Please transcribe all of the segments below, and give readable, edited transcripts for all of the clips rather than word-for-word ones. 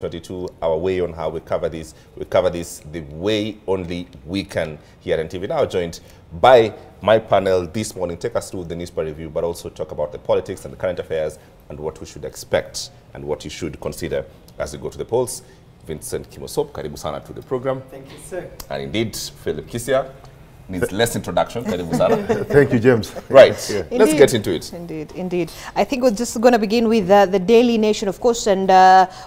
22, our way on how we cover this. We cover this the way only we can here on TV. Now joined by my panel this morning, take us through the newspaper review, but also talk about the politics and the current affairs and what we should expect and what you should consider as we go to the polls. Vincent Kimosop, karibu sana to the program. Thank you, sir. And indeed, Philip Kisia needs less introduction. Karibu sana. Thank you, James. Right, yeah. Let's get into it. Indeed. I think we're just going to begin with the Daily Nation, of course, and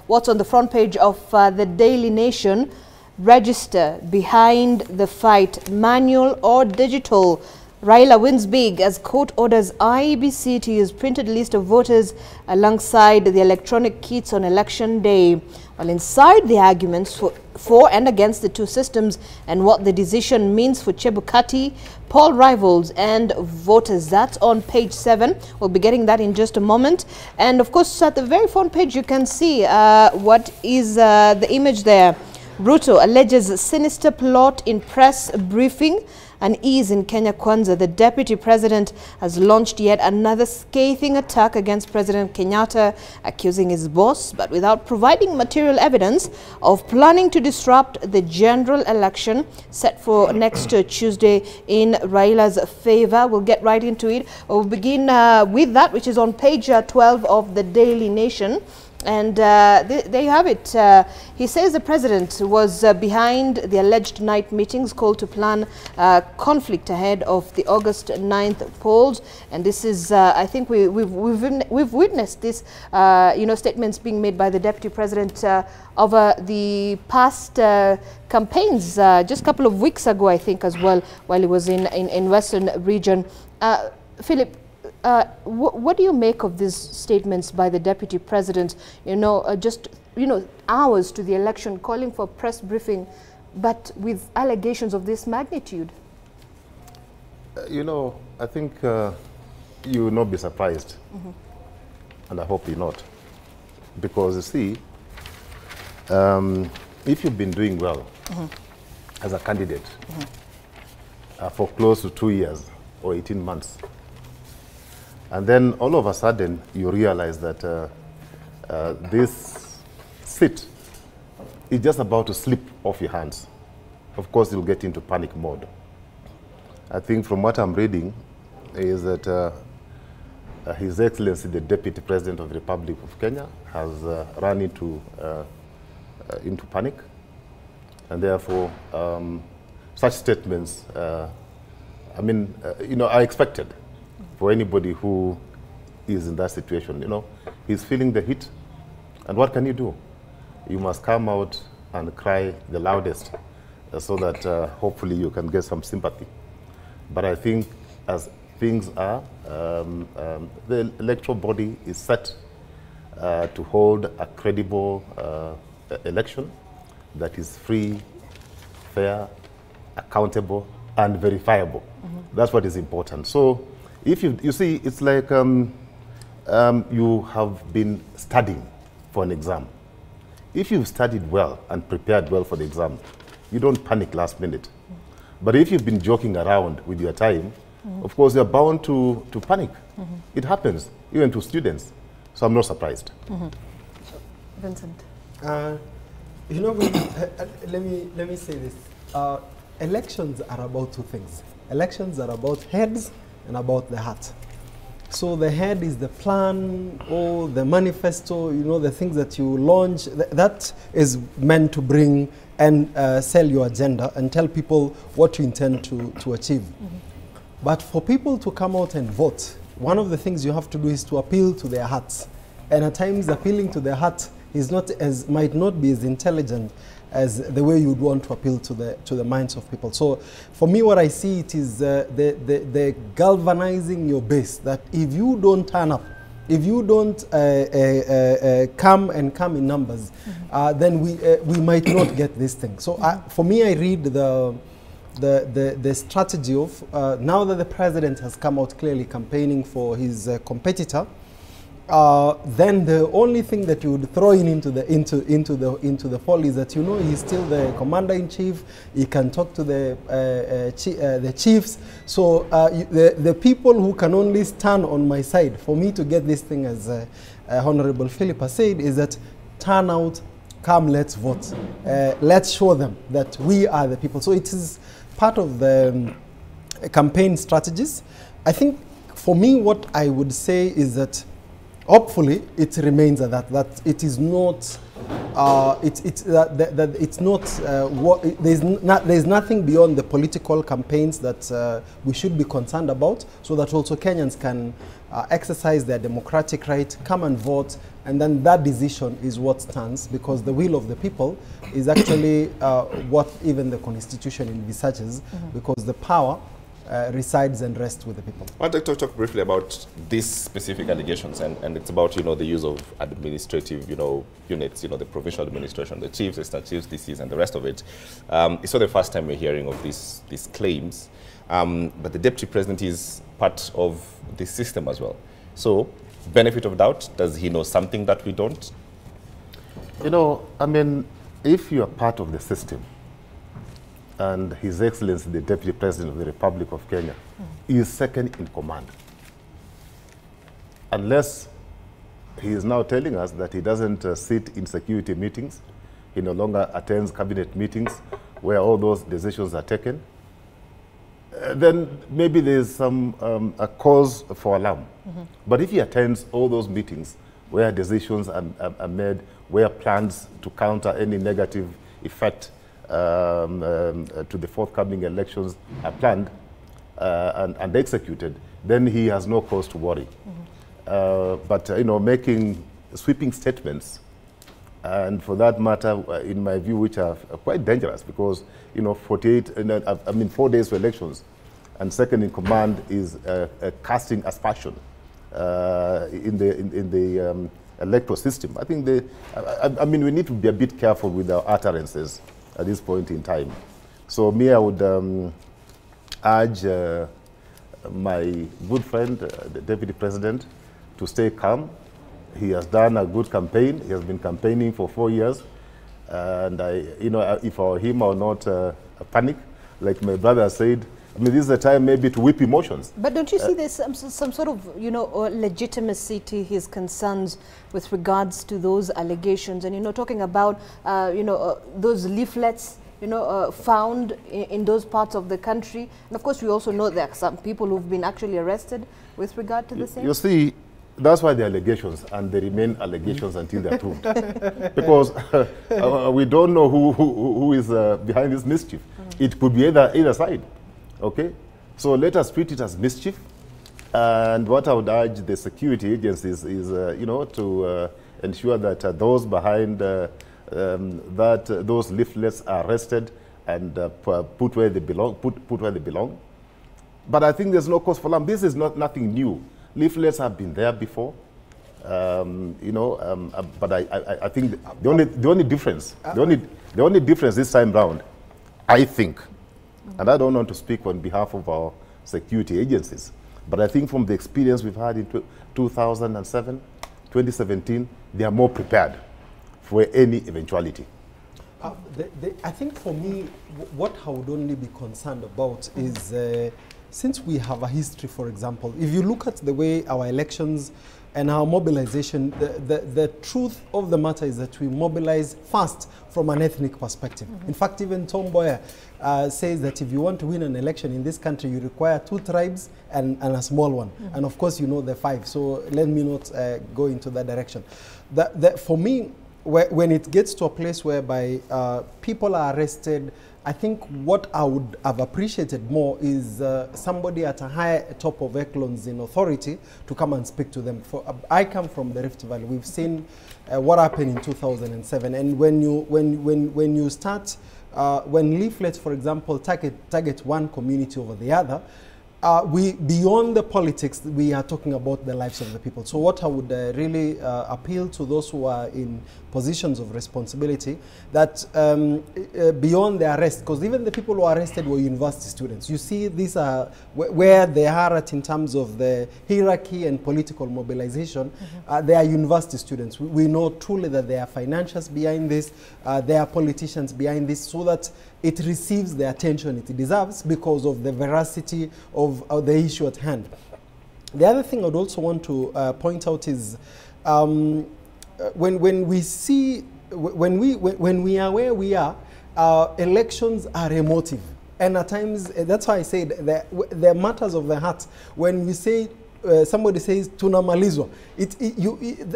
what's on the front page of the Daily Nation. Register behind the fight, manual or digital. Raila wins big as court orders IEBC to use printed list of voters alongside the electronic kits on election day. While inside the arguments for and against the two systems and what the decision means for Chebukati, poll rivals and voters. That's on page 7. We'll be getting that in just a moment. And of course, at the very front page, you can see what is the image there. Ruto alleges sinister plot in press briefing. An ease in Kenya Kwanza. The deputy president has launched yet another scathing attack against President Kenyatta, accusing his boss, but without providing material evidence, of planning to disrupt the general election set for next Tuesday in Raila's favor. We'll get right into it. We'll begin with that, which is on page 12 of the Daily Nation. And there you have it. He says the president was behind the alleged night meetings called to plan conflict ahead of the August 9th polls. And this is, I think we've witnessed this, statements being made by the deputy president over the past campaigns, just a couple of weeks ago, I think, as well, while he was in Western region. Philip, what do you make of these statements by the deputy president, hours to the election, calling for press briefing, but with allegations of this magnitude? I think you will not be surprised, and I hope you're not, because you see, if you've been doing well as a candidate for close to 2 years or 18 months, and then all of a sudden, you realize that this seat is just about to slip off your hands. Of course, you'll get into panic mode. I think from what I'm reading is that His Excellency, the Deputy President of the Republic of Kenya, has run into panic. And therefore, such statements, are expected. For anybody who is in that situation, he's feeling the heat. And what can you do? You must come out and cry the loudest so that hopefully you can get some sympathy. But I think as things are, the electoral body is set to hold a credible election that is free, fair, accountable, and verifiable. That's what is important. So, if you see, it's like you have been studying for an exam. If you've studied well and prepared well for the exam, you don't panic last minute. But if you've been joking around with your time, of course, you're bound to panic. It happens, even to students. So I'm not surprised. Vincent. Let me say this. Elections are about two things. Elections are about heads and about the heart. So the head is the plan or the manifesto, the things that you launch. That is meant to bring and sell your agenda and tell people what you intend to achieve. But for people to come out and vote, one of the things you have to do is to appeal to their hearts. And at times appealing to their heart might not be as intelligent as the way you'd want to appeal to the minds of people. So for me, what I see it is the galvanizing your base, that if you don't turn up, if you don't come in numbers, then we might not get this thing. So for me, I read the strategy of now that the president has come out clearly campaigning for his competitor, then the only thing that you would throw into the fall is that he's still the commander-in-chief. He can talk to the chiefs. So the people who can only stand on my side for me to get this thing, as Honorable Philip has said, is that turnout come, let's vote. Let's show them that we are the people. So it is part of the campaign strategies. I think for me, what I would say is that hopefully it remains at that it is not there's nothing beyond the political campaigns that we should be concerned about, so that also Kenyans can exercise their democratic right, come and vote, and then that decision is what stands, because the will of the people is actually what even the constitution envisages, because the power resides and rests with the people. I want to talk briefly about these specific allegations, and it's about, the use of administrative, units, the provincial administration, the chiefs, assistant chiefs, DCs, and the rest of it. It's not the first time we're hearing of these claims, but the deputy president is part of the system as well. So, benefit of doubt, does he know something that we don't? I mean, if you are part of the system, and His Excellency, the Deputy President of the Republic of Kenya, is second in command. Unless he is now telling us that he doesn't sit in security meetings, he no longer attends cabinet meetings where all those decisions are taken, then maybe there's some a cause for alarm. But if he attends all those meetings where decisions are made, where plans to counter any negative effect to the forthcoming elections are planned and executed, then he has no cause to worry. But making sweeping statements, and for that matter, in my view, which are quite dangerous, because 4 days for elections, and second in command is casting aspersion in the electoral system. I think we need to be a bit careful with our utterances at this point in time. So I would urge my good friend, the Deputy President, to stay calm. He has done a good campaign. He has been campaigning for 4 years. And if I were him, I would not panic. Like my brother said, this is the time maybe to whip emotions. But don't you see there's some sort of, legitimacy to his concerns with regards to those allegations? And, talking about, those leaflets, found in those parts of the country. And of course, we also know there are some people who've been actually arrested with regard to the same. You see, that's why they're allegations, and they remain allegations until they're proved. Because we don't know who is behind this mischief. It could be either side. Okay, so let us treat it as mischief, and what I would urge the security agencies is, to ensure that those behind those leaflets are arrested and put where they belong. Put where they belong. But I think there's no cause for alarm. This is nothing new. Leaflets have been there before, but I think the only difference this time round, I think. And I don't want to speak on behalf of our security agencies, but I think from the experience we've had in 2007, 2017, they are more prepared for any eventuality. I think for me, what I would only be concerned about is, since we have a history, for example, if you look at the way our elections and our mobilization, the truth of the matter is that we mobilize fast from an ethnic perspective. In fact, even Tom Mboya says that if you want to win an election in this country, you require 2 tribes and a small one. And of course, the 5. So let me not go into that direction. For me, when it gets to a place whereby people are arrested, I think what I would have appreciated more is somebody at a higher top of echelons in authority to come and speak to them. I come from the Rift Valley. We've seen what happened in 2007, and when you start, when leaflets, for example, target one community over the other, beyond the politics, we are talking about the lives of the people. So what I would really appeal to those who are in positions of responsibility, that beyond the arrest, because even the people who are arrested were university students. You see, these are where they are at in terms of the hierarchy and political mobilization. They are university students. We know truly that there are financiers behind this, there are politicians behind this, so that it receives the attention it deserves because of the veracity of the issue at hand. The other thing I'd also want to point out is when we see when we are where we are, elections are emotive. And at times, that's why I said the matters of the heart. When we say, somebody says tunamalizwa,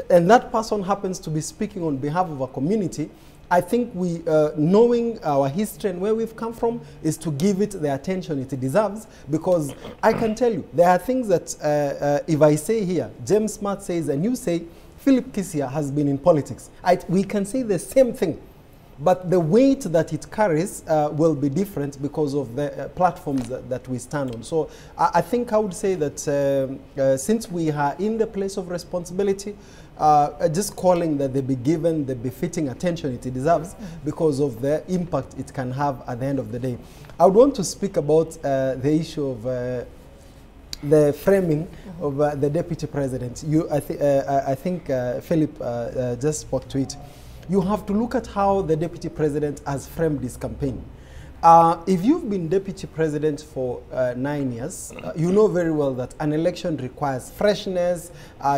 and that person happens to be speaking on behalf of a community, I think we, knowing our history and where we've come from, is to give it the attention it deserves. Because I can tell you, there are things that if I say here, James Smart says, and you say, Philip Kisia has been in politics. We can say the same thing, but the weight that it carries will be different because of the platforms that we stand on. So I think I would say that since we are in the place of responsibility, just calling that they be given the befitting attention it deserves because of the impact it can have at the end of the day. I would want to speak about the issue of the framing of the deputy president. I think Philip just spoke to it. You have to look at how the deputy president has framed his campaign. If you've been deputy president for 9 years, you know very well that an election requires freshness,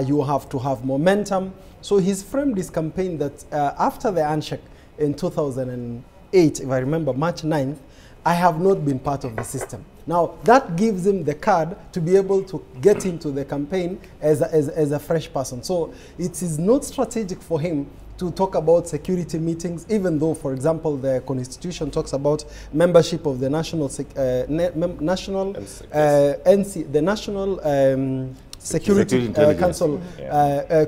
you have to have momentum. So he's framed his campaign that after the handshake in 2008, if I remember, March 9th, I have not been part of the system. Now, that gives him the card to be able to get into the campaign as a fresh person. So it is not strategic for him to talk about security meetings, even though, for example, the Constitution talks about membership of the National Security Council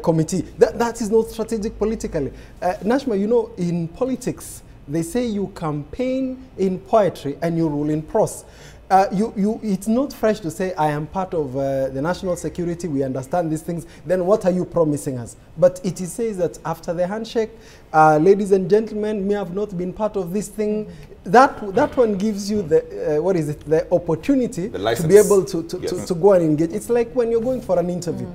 Committee. That is not strategic politically. Nashma, you know, in politics, they say you campaign in poetry and you rule in prose. It's not fresh to say, I am part of the national security, we understand these things, then what are you promising us? But it says that after the handshake, ladies and gentlemen, may have not been part of this thing. That one gives you the, the opportunity to be able to go and engage. It's like when you're going for an interview.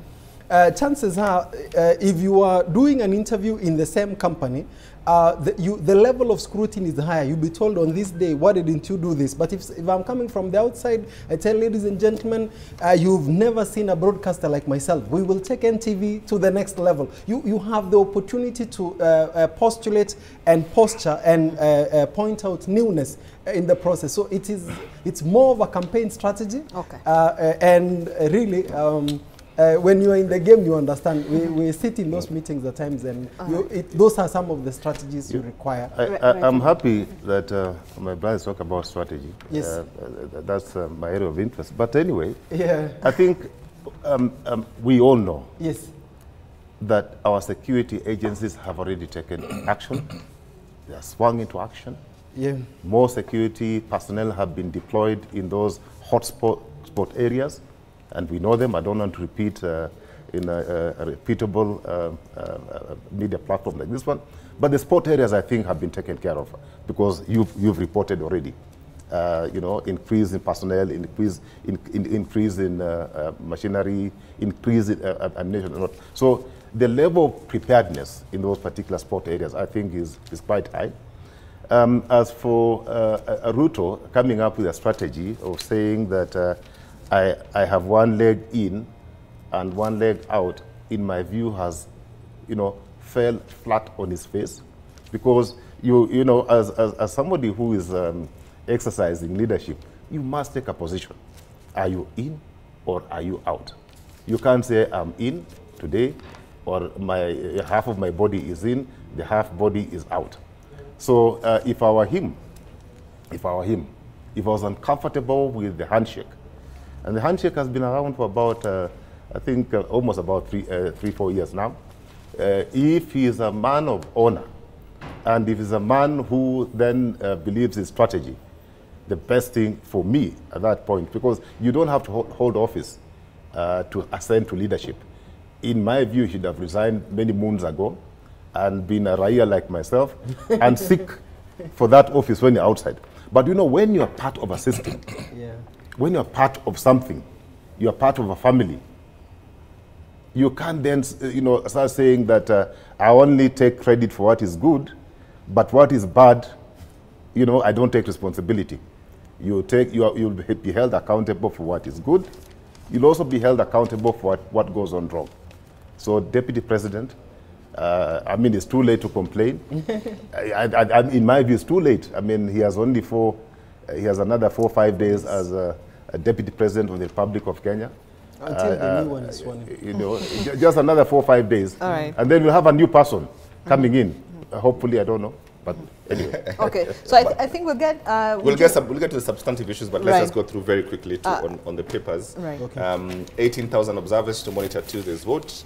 Chances are, if you are doing an interview in the same company, the level of scrutiny is higher. You'll be told on this day, why didn't you do this? But if I'm coming from the outside, I tell ladies and gentlemen, you've never seen a broadcaster like myself. We will take NTV to the next level. You have the opportunity to postulate and posture and point out newness in the process. So it's more of a campaign strategy. Okay. And really, when you're in the game, you understand. We sit in those meetings at times, and those are some of the strategies you require. I'm happy that my brothers talk about strategy. Yes. That's my area of interest. But anyway, I think we all know that our security agencies have already taken action. They are swung into action. More security personnel have been deployed in those hotspot areas. And we know them. I don't want to repeat in a repeatable media platform like this one. But the sport areas, I think, have been taken care of because you've reported already. You know, increase in personnel, increase in machinery, increase in ammunition. So the level of preparedness in those particular sport areas, I think, is quite high. As for Ruto coming up with a strategy of saying that I have one leg in and one leg out, in my view, has, you know, fell flat on his face, because you know, as somebody who is exercising leadership, you must take a position. Are you in or are you out? You can't say I'm in today, or half of my body is in, the half body is out. So if I were him, if I was uncomfortable with the handshake, and the handshake has been around for about, I think, almost about 3-4 years now. If he is a man of honor, and if he's a man who then believes his strategy, the best thing for me at that point, because you don't have to hold office to ascend to leadership. In my view, he should have resigned many moons ago and been a Raia like myself and seek for that office when you're outside. But you know, when you're part of a system, when you're part of something, you're part of a family, you can't then, you know, start saying that I only take credit for what is good, but what is bad, you know, I don't take responsibility. You'll be held accountable for what is good. You'll also be held accountable for what goes on wrong. So, Deputy President, I mean, it's too late to complain. In my view, it's too late. I mean, he has only he has another 4 or 5 days as a deputy president of the Republic of Kenya. Until the new one is sworn in. You know, just another 4 or 5 days. All right. And then we'll have a new person coming in. Hopefully, I don't know. But anyway. Okay, so I think we'll get... we'll get to the substantive issues, but let's Right. just go through very quickly on the papers. Right. Okay. 18,000 observers to monitor Tuesday's vote.